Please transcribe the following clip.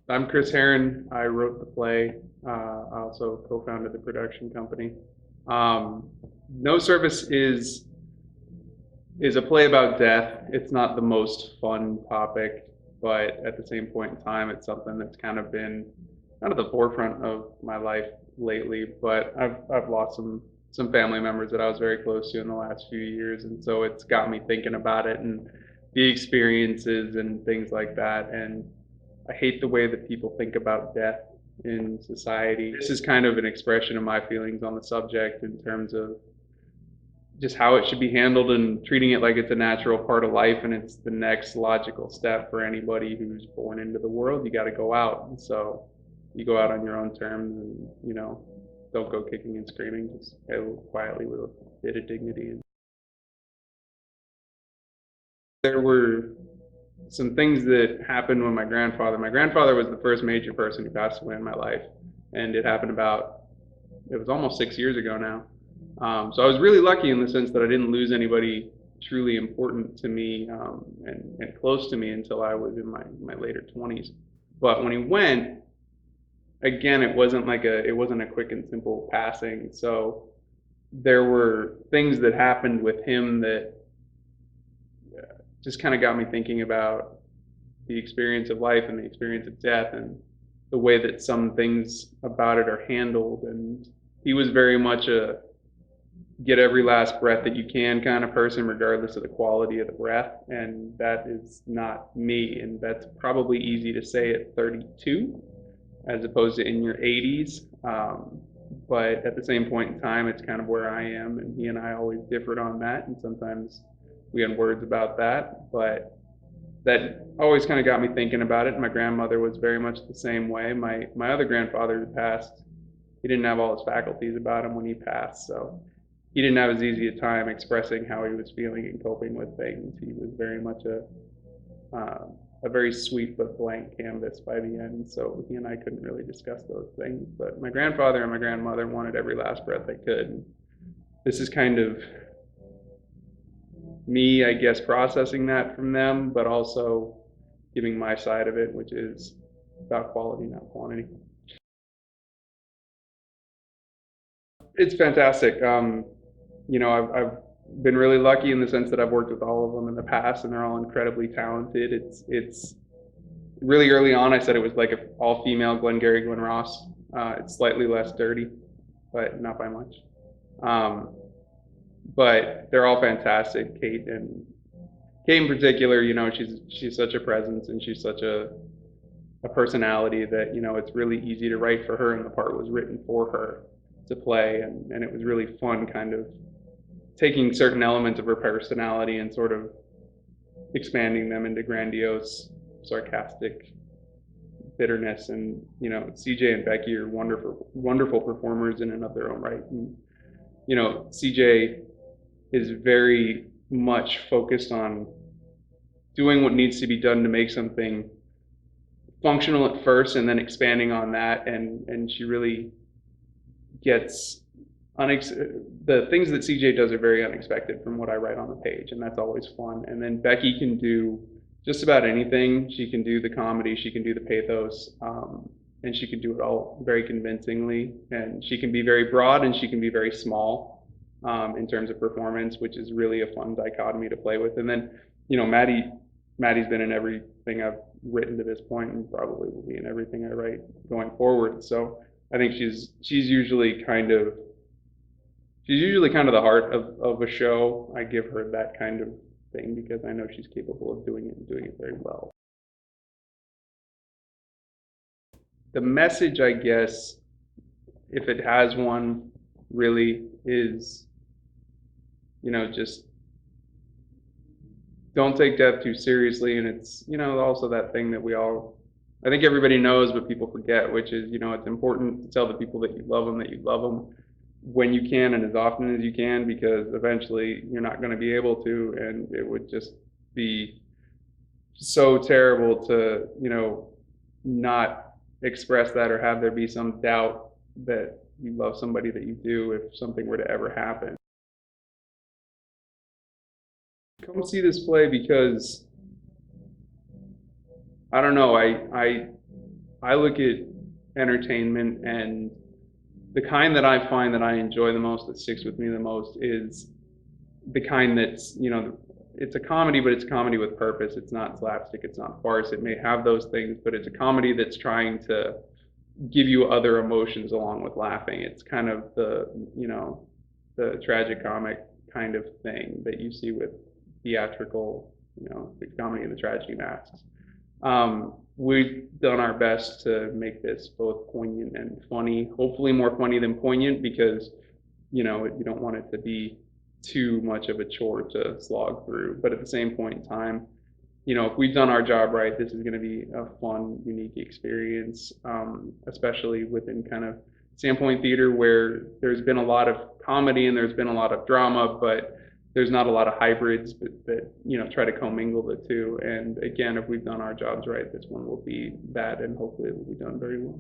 I'm Chris Herron. I wrote the play. I also co-founded the production company. No Service is a play about death. It's not the most fun topic, but at the same point in time, it's something that's kind of been kind of the forefront of my life lately. But I've lost some family members that I was very close to in the last few years, and so it's got me thinking about it and the experiences and things like that. And I hate the way that people think about death in society. This is kind of an expression of my feelings on the subject in terms of just how it should be handled and treating it like it's a natural part of life and it's the next logical step for anybody who's born into the world. You got to go out. And so you go out on your own terms and, don't go kicking and screaming. Just go quietly with a bit of dignity. There were some things that happened when my grandfather was the first major person who passed away in my life. And it was almost 6 years ago now. So I was really lucky in the sense that I didn't lose anybody truly important to me and close to me until I was in my later 20s. But when he went, again, it wasn't a quick and simple passing. So there were things that happened with him that just kind of got me thinking about the experience of life and the experience of death and the way that some things about it are handled. And he was very much a get every last breath that you can kind of person, regardless of the quality of the breath. And that is not me. And that's probably easy to say at 32 as opposed to in your 80s. But at the same point in time, it's kind of where I am. And he and I always differed on that. And sometimes we had words about that. But that always kind of got me thinking about it. My grandmother was very much the same way. My other grandfather who passed, he didn't have all his faculties about him when he passed. So he didn't have as easy a time expressing how he was feeling and coping with things. He was very much a very sweet but blank canvas by the end. So he and I couldn't really discuss those things. But my grandfather and my grandmother wanted every last breath they could. This is kind of me, I guess, processing that from them, but also giving my side of it, which is about quality, not quantity. It's fantastic. I've been really lucky in the sense that I've worked with all of them in the past, and they're all incredibly talented. It's really early on. I said it was like an all-female Glengarry Glen Ross. It's slightly less dirty, but not by much. But they're all fantastic. Kate in particular, she's such a presence and she's such a personality that it's really easy to write for her, and the part was written for her to play, and it was really fun kind of taking certain elements of her personality and sort of expanding them into grandiose, sarcastic bitterness. And CJ and Becky are wonderful performers in and of their own right. And CJ is very much focused on doing what needs to be done to make something functional at first and then expanding on that. And she really gets the things that CJ does are very unexpected from what I write on the page, and that's always fun. And then Becky can do just about anything. She can do the comedy, she can do the pathos, and she can do it all very convincingly. And she can be very broad and she can be very small in terms of performance, which is really a fun dichotomy to play with. And then, Maddie's been in everything I've written to this point and probably will be in everything I write going forward. So I think she's usually kind of the heart of a show. I give her that kind of thing because I know she's capable of doing it and doing it very well. The message, I guess, if it has one, really is, just don't take death too seriously. And it's, also that thing that I think everybody knows, but people forget, which is, it's important to tell the people that you love them when you can and as often as you can, because eventually you're not going to be able to, and it would just be so terrible to, not express that or have there be some doubt that you love somebody that you do if something were to ever happen. Come see this play because I don't know, I look at entertainment, and the kind that I find that I enjoy the most, that sticks with me the most, is the kind that's, it's a comedy, but it's comedy with purpose. It's not slapstick, it's not farce. It may have those things, but it's a comedy that's trying to give you other emotions along with laughing. It's kind of the tragic comic kind of thing that you see with theatrical, the comedy and the tragedy masks. We've done our best to make this both poignant and funny, hopefully more funny than poignant, because, you don't want it to be too much of a chore to slog through. But at the same point in time, if we've done our job right, this is going to be a fun, unique experience, especially within kind of Sandpoint Theater, where there's been a lot of comedy and there's been a lot of drama, but there's not a lot of hybrids that try to commingle the two. And again, if we've done our jobs right, this one will be that, and hopefully it will be done very well.